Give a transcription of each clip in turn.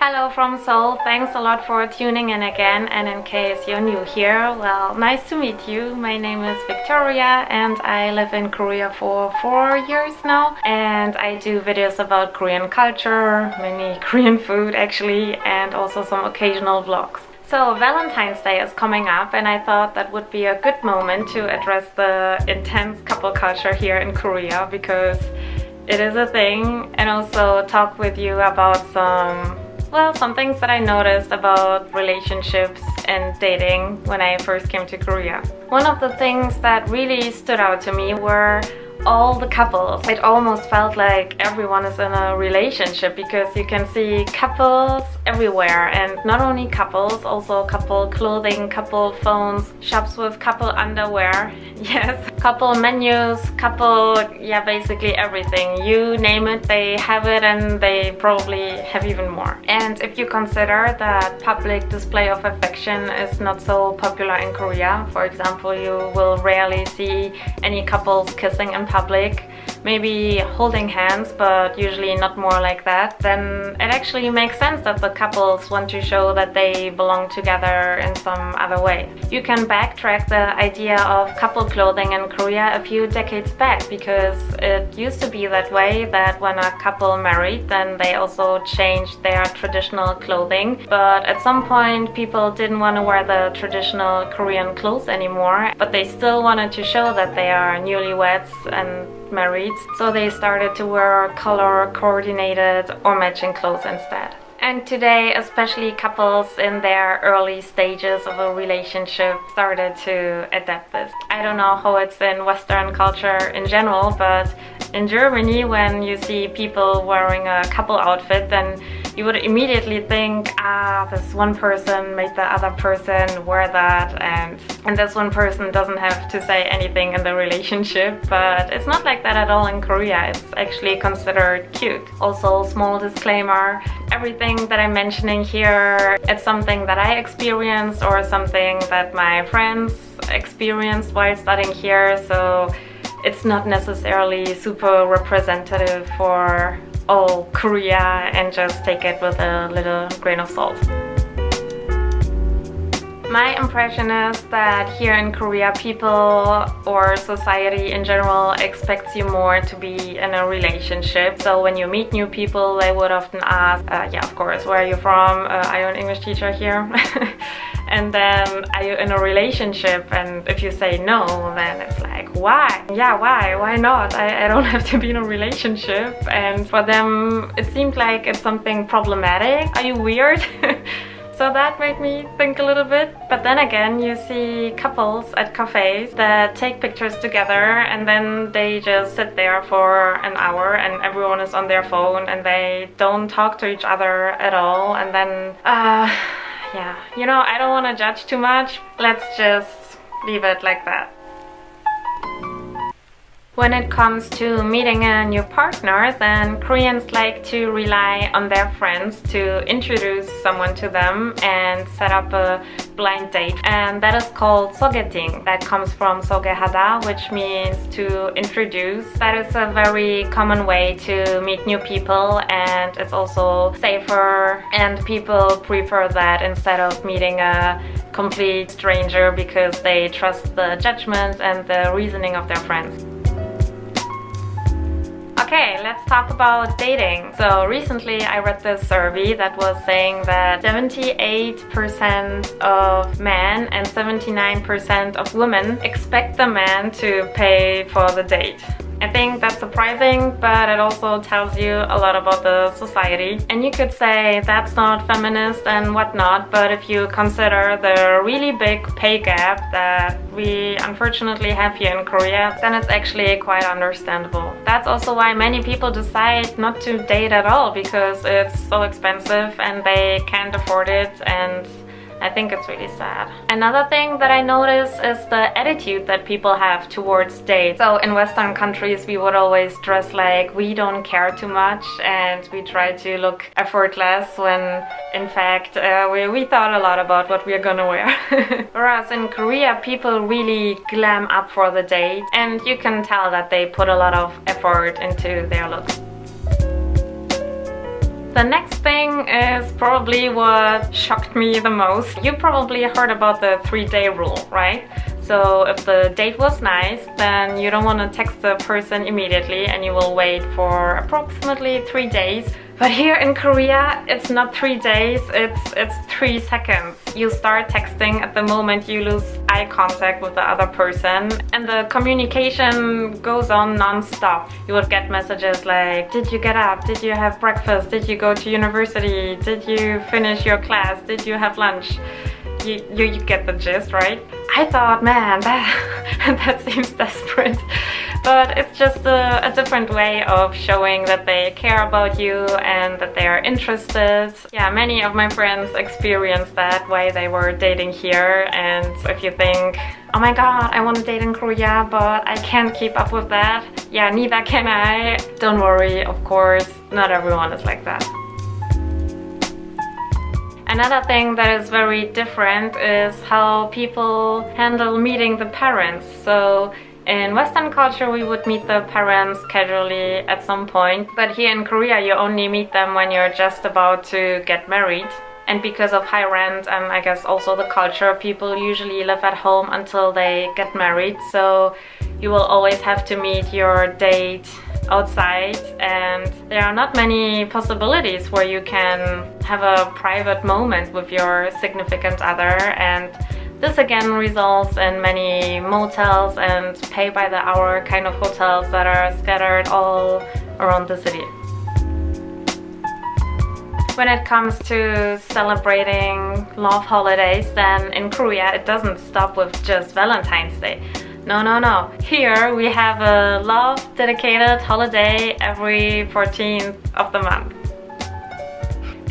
Hello from Seoul, thanks a lot for tuning in again, and in case you're new here, well, nice to meet you. My name is Victoria and I live in Korea for 4 years now, and I do videos about Korean culture, many Korean food actually, and also some occasional vlogs. So Valentine's Day is coming up and I thought that would be a good moment to address the intense couple culture here in Korea, because it is a thing, and also talk with you about some things that I noticed about relationships and dating when I first came to Korea. One of the things that really stood out to me were all the couples. It almost felt like everyone is in a relationship, because you can see couples everywhere, and not only couples, also couple clothing, couple phones, shops with couple underwear, yes, couple menus, couple, yeah, basically everything. You name it, they have it, and they probably have even more. And if you consider that public display of affection is not so popular in Korea, for example, you will rarely see any couples kissing in public, maybe holding hands, but usually not more like that, then it actually makes sense that the couples want to show that they belong together in some other way. You can backtrack the idea of couple clothing in Korea a few decades back, because it used to be that way, that when a couple married, then they also changed their traditional clothing. But at some point people didn't want to wear the traditional Korean clothes anymore, but they still wanted to show that they are newlyweds and married, so they started to wear color coordinated or matching clothes instead. And today, especially couples in their early stages of a relationship started to adapt this. I don't know how it's in Western culture in general, but in Germany, when you see people wearing a couple outfit, then you would immediately think, this one person made the other person wear that, and this one person doesn't have to say anything in the relationship. But it's not like that at all in Korea. It's actually considered cute. Also, small disclaimer, everything that I'm mentioning here, it's something that I experienced or something that my friends experienced while studying here, so it's not necessarily super representative for all Korea, and just take it with a little grain of salt. My impression is that here in Korea, people or society in general expects you more to be in a relationship. So when you meet new people, they would often ask, yeah, of course, where are you from? Are you an English teacher here? And then, are you in a relationship? And if you say no, then it's like, why? Yeah, why? Why not? I don't have to be in a relationship. And for them, it seemed like it's something problematic. Are you weird? So that made me think a little bit. But then again, you see couples at cafes that take pictures together, and then they just sit there for an hour and everyone is on their phone and they don't talk to each other at all. And then, yeah, you know, I don't want to judge too much. Let's just leave it like that. When it comes to meeting a new partner, then Koreans like to rely on their friends to introduce someone to them and set up a blind date. And that is called sogeting. That comes from 소개하다, which means to introduce. That is a very common way to meet new people, and it's also safer, and people prefer that instead of meeting a complete stranger, because they trust the judgment and the reasoning of their friends. Okay, let's talk about dating. So recently I read this survey that was saying that 78% of men and 79% of women expect the man to pay for the date. I think that's surprising, but it also tells you a lot about the society. And you could say that's not feminist and whatnot, but if you consider the really big pay gap that we unfortunately have here in Korea, then it's actually quite understandable. That's also why many people decide not to date at all, because it's so expensive and they can't afford it, and I think it's really sad. Another thing that I notice is the attitude that people have towards dates. So in Western countries, we would always dress like we don't care too much, and we try to look effortless, when in fact we thought a lot about what we're gonna wear. Whereas in Korea, people really glam up for the date, and you can tell that they put a lot of effort into their looks. The next thing is probably what shocked me the most. You probably heard about the 3-day rule, right? So if the date was nice, then you don't want to text the person immediately and you will wait for approximately 3 days. But here in Korea, it's not 3 days, it's 3 seconds. You start texting at the moment you lose eye contact with the other person, and the communication goes on non-stop. You would get messages like, did you get up? Did you have breakfast? Did you go to university? Did you finish your class? Did you have lunch? You get the gist, right? I thought, man, that seems desperate. But it's just a different way of showing that they care about you and that they are interested. Yeah, many of my friends experienced that while they were dating here. And if you think, oh my god, I want to date in Korea, but I can't keep up with that. Yeah, neither can I. Don't worry, of course, not everyone is like that. Another thing that is very different is how people handle meeting the parents. So in Western culture, we would meet the parents casually at some point, but here in Korea, you only meet them when you're just about to get married. And because of high rent and I guess also the culture, people usually live at home until they get married. So you will always have to meet your date outside, and there are not many possibilities where you can have a private moment with your significant other, and this again results in many motels and pay by the hour kind of hotels that are scattered all around the city. When it comes to celebrating love holidays, then in Korea it doesn't stop with just Valentine's Day. No. Here we have a love dedicated holiday every 14th of the month.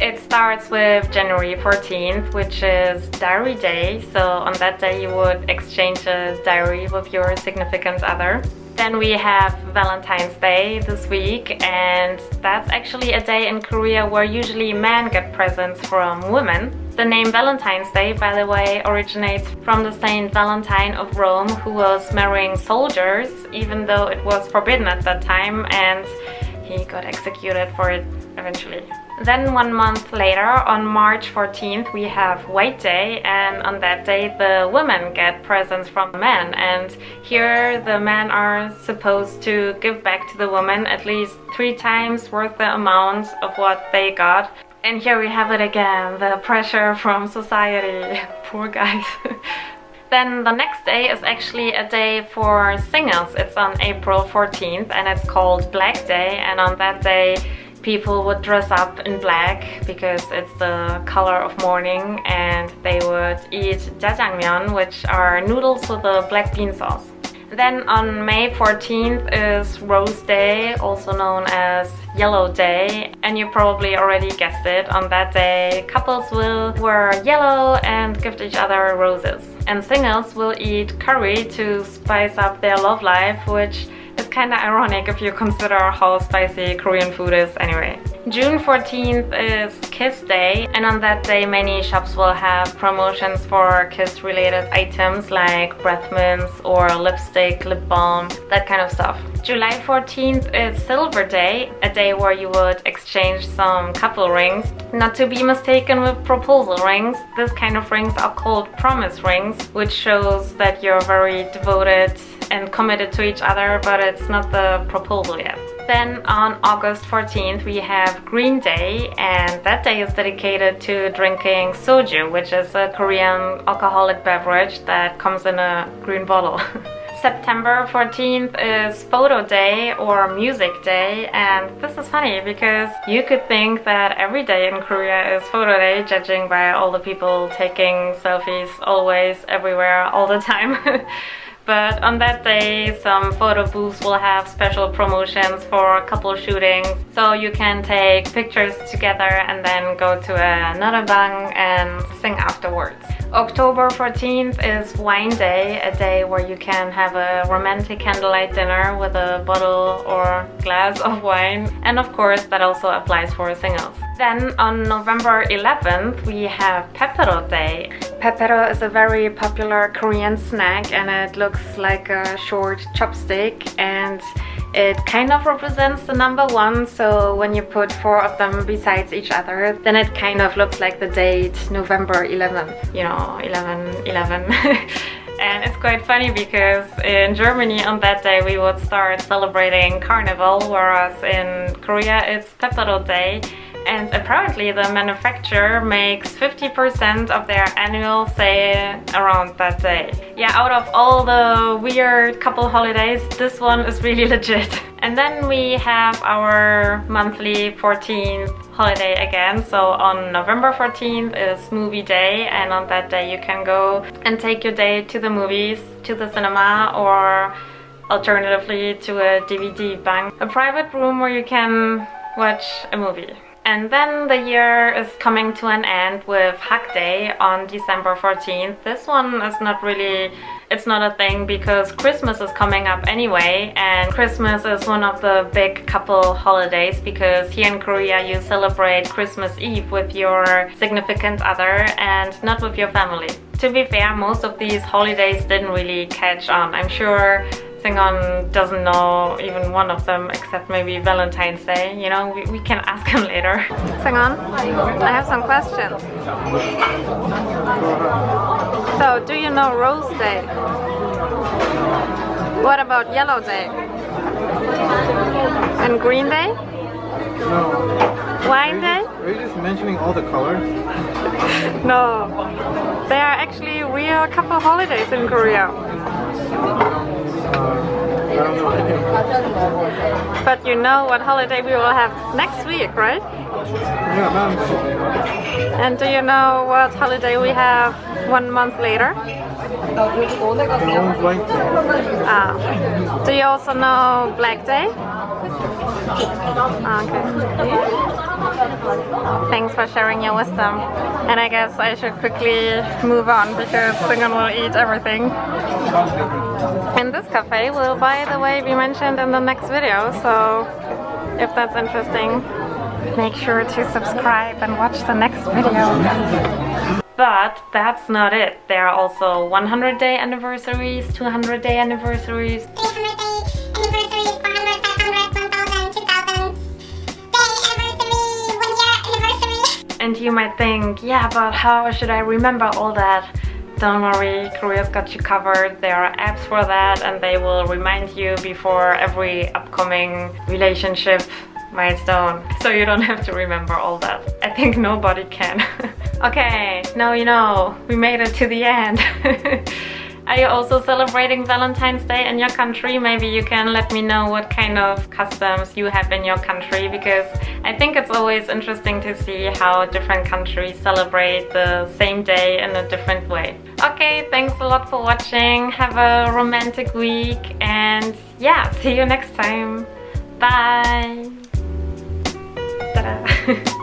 It starts with January 14th, which is Diary Day. So on that day you would exchange a diary with your significant other. Then we have Valentine's Day this week, and that's actually a day in Korea where usually men get presents from women. The name Valentine's Day, by the way, originates from the Saint Valentine of Rome, who was marrying soldiers, even though it was forbidden at that time, and he got executed for it eventually. Then 1 month later, on March 14th, we have White Day, and on that day the women get presents from men, and here the men are supposed to give back to the woman at least 3 times worth the amount of what they got. And here we have it again, the pressure from society. Poor guys. Then the next day is actually a day for singles. It's on April 14th and it's called Black Day, and on that day people would dress up in black because it's the color of mourning, and they would eat jjajangmyeon, which are noodles with a black bean sauce. Then on May 14th is Rose Day, also known as Yellow Day, and you probably already guessed it. On that day, couples will wear yellow and gift each other roses. And singles will eat curry to spice up their love life, which is kinda ironic if you consider how spicy Korean food is anyway. June 14th is Kiss Day, and on that day many shops will have promotions for kiss related items like breath mints or lipstick, lip balm, that kind of stuff. July 14th is Silver Day, a day where you would exchange some couple rings. Not to be mistaken with proposal rings. This kind of rings are called promise rings, which shows that you're very devoted and committed to each other, but it's not the proposal yet. Then on August 14th we have Green Day, and that day is dedicated to drinking soju, which is a Korean alcoholic beverage that comes in a green bottle. September 14th is Photo Day or Music Day, and this is funny because you could think that every day in Korea is Photo Day, judging by all the people taking selfies always, everywhere, all the time. But on that day, some photo booths will have special promotions for couple shootings, so you can take pictures together and then go to another bang and sing afterwards. October 14th is Wine Day, a day where you can have a romantic candlelight dinner with a bottle or glass of wine, and of course that also applies for singles. Then on November 11th we have Pepero Day. Pepero is a very popular Korean snack, and it looks like a short chopstick, and it kind of represents the number 1, so when you put 4 of them besides each other, then it kind of looks like the date November 11th, you know, 11/11. And it's quite funny because in Germany on that day we would start celebrating Carnival, whereas in Korea it's Peppermint Day. And apparently the manufacturer makes 50% of their annual sale around that day. Yeah, out of all the weird couple holidays, this one is really legit. And then we have our monthly 14th holiday again. So on November 14th is movie day, and on that day you can go and take your day to the movies, to the cinema, or alternatively to a DVD bank, a private room where you can watch a movie. And then the year is coming to an end with Hug Day on December 14th. This one is not really, it's not a thing because Christmas is coming up anyway, and Christmas is one of the big couple holidays because here in Korea you celebrate Christmas Eve with your significant other and not with your family. To be fair, most of these holidays didn't really catch on. I'm sure Singon doesn't know even one of them except maybe Valentine's Day. You know, we can ask him later. Singon, I have some questions. So, do you know Rose Day? What about Yellow Day? And Green Day? No. Wine Day? Are you just mentioning all the colors? No. They are actually real couple holidays in Korea. I don't know anything. But you know what holiday we will have next week, right? Yeah, Valentine's Day. And do you know what holiday we have 1 month later? White Day. Ah. Do you also know Black Day? Okay. Thanks for sharing your wisdom. And I guess I should quickly move on because Singon will eat everything. And this cafe will, by the way, be mentioned in the next video, so if that's interesting, make sure to subscribe and watch the next video. But that's not it. There are also 100-day anniversaries, 200-day anniversaries, 300-day anniversaries, 400, 500, 1000, 2000 day anniversary, 1 year anniversary. and you might think, yeah, but how should I remember all that? Don't worry, Korea's got you covered. There are apps for that and they will remind you before every upcoming relationship milestone. So you don't have to remember all that. I think nobody can. Okay, now you know, we made it to the end. Are you also celebrating Valentine's Day in your country? Maybe you can let me know what kind of customs you have in your country, because I think it's always interesting to see how different countries celebrate the same day in a different way. Okay, thanks a lot for watching. Have a romantic week and yeah, see you next time. Bye! Ta-da!